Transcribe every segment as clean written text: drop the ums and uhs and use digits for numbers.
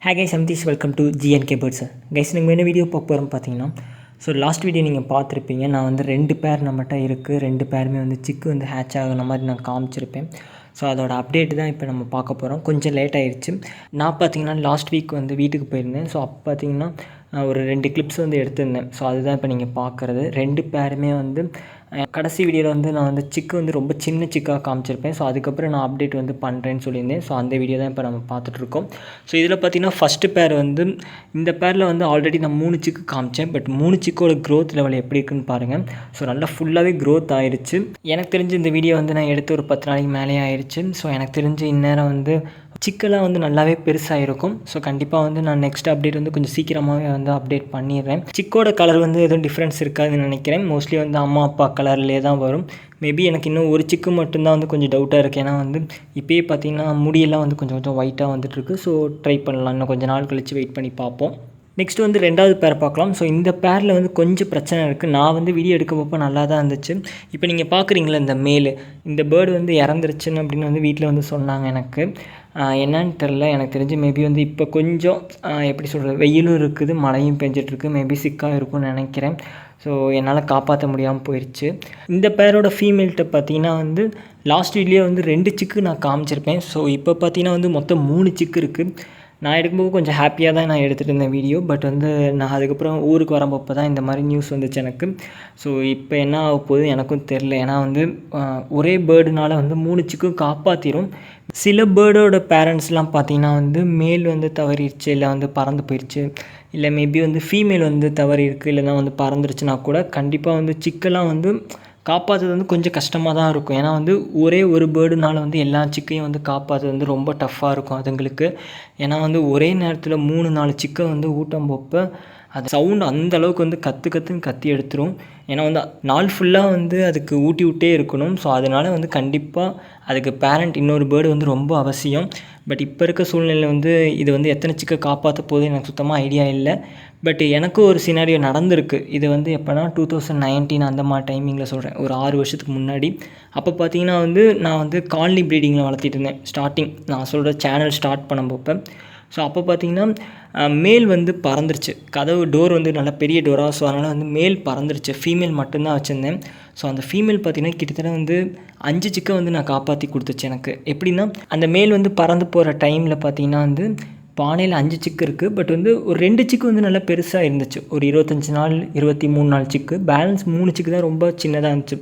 Hi guys, I'm Tish. Welcome to GNK Birds. Guys, நீங்கள் என்ன video பார்க்க போகிறோம் பார்த்தீங்கன்னா, லாஸ்ட் வீடியோ நீங்கள் பார்த்துருப்பீங்க. நான் வந்து 2 பேர் நம்மகிட்ட இருக்குது. 2 பேருமே வந்து சிக்கு வந்து ஹேட்ச் ஆகிற மாதிரி நான் காமிச்சிருப்பேன். அதோட அப்டேட் தான் இப்போ நம்ம பார்க்க போகிறோம். கொஞ்சம் லேட் ஆகிடுச்சு. நான் பார்த்தீங்கன்னா லாஸ்ட் வீக் வந்து வீட்டுக்கு போயிருந்தேன். அப்போ பார்த்தீங்கன்னா ஒரு 2 கிளிப்ஸ் வந்து எடுத்திருந்தேன். அதுதான் இப்போ நீங்கள் பார்க்குறது. 2 பேருமே வந்து கடைசி வீடியோவில் வந்து நான் வந்து சிக்கு வந்து ரொம்ப சின்ன சிக்காக காமிச்சிருப்பேன். அதுக்கப்புறம் நான் அப்டேட் வந்து பண்ணுறேன்னு சொல்லியிருந்தேன். அந்த வீடியோ தான் இப்போ நம்ம பார்த்துட்ருக்கோம். இதில் பார்த்தீங்கன்னா ஃபஸ்ட்டு பேர் வந்து இந்த பேரில் வந்து ஆல்ரெடி நான் 3 சிக்கு காமிச்சேன். பட் 3 சிக்கோட க்ரோத் லெவல் எப்படி இருக்குன்னு பாருங்கள். நல்லா ஃபுல்லாகவே க்ரோத் ஆயிடுச்சு. எனக்கு தெரிஞ்சு இந்த வீடியோ வந்து நான் எடுத்து ஒரு 10 நாளைக்கு மேலே ஆயிடுச்சு. எனக்கு தெரிஞ்சு இந்நேரம் வந்து சிக்கெல்லாம் வந்து நல்லாவே பெருசாக இருக்கும். கண்டிப்பாக வந்து நான் நெக்ஸ்ட் அப்டேட் வந்து கொஞ்சம் சீக்கிரமாகவே வந்து அப்டேட் பண்ணிடுறேன். சிக்கோட கலர் வந்து எதுவும் டிஃப்ரென்ஸ் இருக்காதுன்னு நினைக்கிறேன். மோஸ்ட்லி வந்து அம்மா அப்பா கலர்லேயே தான் வரும். மேபி எனக்கு இன்னும் ஒரு சிக்கு மட்டும்தான் வந்து கொஞ்சம் டவுட்டாக இருக்குது. ஏன்னா வந்து இப்போயே பார்த்தீங்கன்னா முடியெல்லாம் வந்து கொஞ்சம் ஒயிட்டாக வந்துட்டுருக்கு. ட்ரை பண்ணலாம். இன்னும் கொஞ்சம் நாள் கழித்து வெயிட் பண்ணி பார்ப்போம். நெக்ஸ்ட் வந்து 2வது பேர் பார்க்கலாம். இந்த பேரில் வந்து கொஞ்சம் பிரச்சனை இருக்குது. நான் வந்து வீடியோ எடுக்கப்போ நல்லா தான் இருந்துச்சு. இப்போ நீங்கள் பார்க்குறீங்களா இந்த மேல், இந்த பேர்டு வந்து இறந்துருச்சுன்னு அப்படின்னு வந்து வீட்டில் வந்து சொன்னாங்க. எனக்கு என்னன்னு தெரில. எனக்கு தெரிஞ்சு மேபி வந்து இப்போ கொஞ்சம் எப்படி சொல்கிறது, வெயிலும் இருக்குது, மழையும் பெஞ்சிட்ருக்கு. மேபி சிக்காக இருக்கும்னு நினைக்கிறேன். என்னால் காப்பாற்ற முடியாமல் போயிடுச்சு. இந்த பேரோட ஃபீமேல்கிட்ட பார்த்தீங்கன்னா வந்து லாஸ்ட் வீடியோ வந்து 2 சிக்கு நான் காமிச்சிருப்பேன். இப்போ பார்த்தீங்கன்னா வந்து மொத்தம் 3 சிக்கு இருக்குது. நான் எடுக்கும்போது கொஞ்சம் ஹாப்பியாக தான் நான் எடுத்துகிட்டு இருந்தேன் வீடியோ. பட் வந்து நான் அதுக்கப்புறம் ஊருக்கு வரப்போ தான் இந்த மாதிரி நியூஸ் வந்துச்சு எனக்கு. இப்போ என்ன ஆக போகுது எனக்கும் தெரில. ஏன்னா வந்து ஒரே பேர்டுனால வந்து 3 சிக்கும் காப்பாற்றிடும். சில பேர்டோட பேரண்ட்ஸ்லாம் பார்த்திங்கன்னா வந்து மேல் வந்து தவறிடுச்சு, இல்லை வந்து பறந்து போயிடுச்சு, இல்லை மேபி வந்து ஃபீமேல் வந்து தவறி இருக்குது, இல்லைனா வந்து பறந்துருச்சுன்னா கூட கண்டிப்பாக வந்து சிக்கெல்லாம் வந்து காப்பாற்றுறது வந்து கொஞ்சம் கஷ்டமாக தான் இருக்கும். ஏன்னா வந்து ஒரே ஒரு பேர்டுனால வந்து எல்லா சிக்கையும் வந்து காப்பாற்றுறது வந்து ரொம்ப டஃப்பாக இருக்கும் அதுங்களுக்கு. ஏன்னா வந்து ஒரே நேரத்தில் 3-4 சிக்கை வந்து ஊட்டும் போப்போ அது சவுண்டு அந்தளவுக்கு வந்து கற்றுன்னு கத்தி எடுத்துரும். ஏன்னா வந்து நாள் ஃபுல்லாக வந்து அதுக்கு ஊட்டி விட்டே இருக்கணும். அதனால் வந்து கண்டிப்பாக அதுக்கு பேரண்ட் இன்னொரு பேர்டு வந்து ரொம்ப அவசியம். பட் இப்போ இருக்க சூழ்நிலையில் வந்து இது வந்து எத்தனை சிக்கை காப்பாற்ற போகுது எனக்கு சுத்தமாக ஐடியா இல்லை. பட் எனக்கும் ஒரு சினாரியோ நடந்திருக்கு. இது வந்து எப்போனா 2019 அந்த மாதிரி டைமிங்கில் சொல்கிறேன், ஒரு 6 வருஷத்துக்கு முன்னாடி. அப்போ பார்த்தீங்கன்னா வந்து நான் வந்து காலனி ப்ரீடிங்கில் வளர்த்திட்டு இருந்தேன். ஸ்டார்டிங் நான் சொல்கிற சேனல் ஸ்டார்ட் பண்ணும்போப்போ அப்போ பார்த்தீங்கன்னா மேல் வந்து பறந்துருச்சு. கதவு டோர் வந்து நல்லா பெரிய டோராக. அதனால் வந்து மேல் பறந்துருச்சு. ஃபீமேல் மட்டும்தான் வச்சுருந்தேன். அந்த ஃபீமேல் பார்த்திங்கன்னா கிட்டத்தட்ட வந்து 5 சிக்கை வந்து நான் காப்பாற்றி கொடுத்துச்சு எனக்கு. எப்படின்னா அந்த மேல் வந்து பறந்து போகிற டைமில் பார்த்திங்கன்னா வந்து பானையில் 5 சிக்கு இருக்குது. பட் வந்து ஒரு 2 சிக்கு வந்து நல்லா பெருசாக இருந்துச்சு. ஒரு 25 நாள் 23 நாள் சிக்கு. பேலன்ஸ் 3 சிக்கு தான் ரொம்ப சின்னதாக இருந்துச்சு.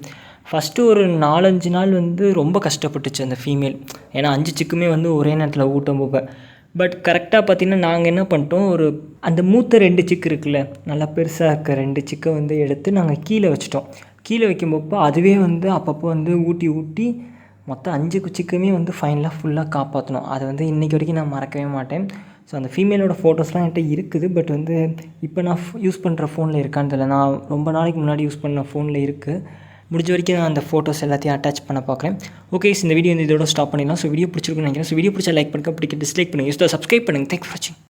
ஃபஸ்ட்டு ஒரு 4-5 நாள் வந்து ரொம்ப கஷ்டப்பட்டுச்சு அந்த ஃபீமேல். ஏன்னா 5 சிக்குமே வந்து ஒரே நேரத்தில் ஊட்டும் போக. பட் கரெக்டாக பார்த்திங்கன்னா நாங்கள் என்ன பண்ணிட்டோம், அந்த மூத்த 2 சிக்கு இருக்குல்ல, நல்லா பெருசாக இருக்க 2 சிக்கை வந்து எடுத்து நாங்கள் கீழே வச்சிட்டோம். கீழே வைக்கும்போப்போ அதுவே வந்து அப்பப்போ வந்து ஊட்டி மொத்தம் 5 சிக்குமே வந்து ஃபைனலாக ஃபுல்லாக காப்பாற்றணும். அதை வந்து இன்றைக்கி வரைக்கும் நான் மறக்கவே மாட்டேன். அந்த ஃபீமேலோட ஃபோட்டோஸ்லாம் என்கிட்ட இருக்குது. பட் வந்து இப்போ நான் யூஸ் பண்ணுற ஃபோனில் இருக்கான்னு தெரியல. நான் ரொம்ப நாளைக்கு முன்னாடி யூஸ் பண்ண ஃபோனில் இருக்குது. முடிஞ்ச வரைக்கும் நான் அந்த ஃபோட்டோஸ் எல்லாத்தையும் அட்டாச் பண்ண பார்க்குறேன். ஓகே, இந்த வீடியோ வந்து இதோட ஸ்டாப் பண்ணிடலாம். வீடியோ பிடிச்சிருக்குன்னு நினைக்கிறேன். வீடியோ பிடிச்சா லைக் பண்ணுங்கள், பிடிக்க டிஸ்லைக் பண்ணுங்கள், சப்ஸ்கிரைப் பண்ணுங்கள். தேங்க்ஸ் ஃபார் வாட்சிங்.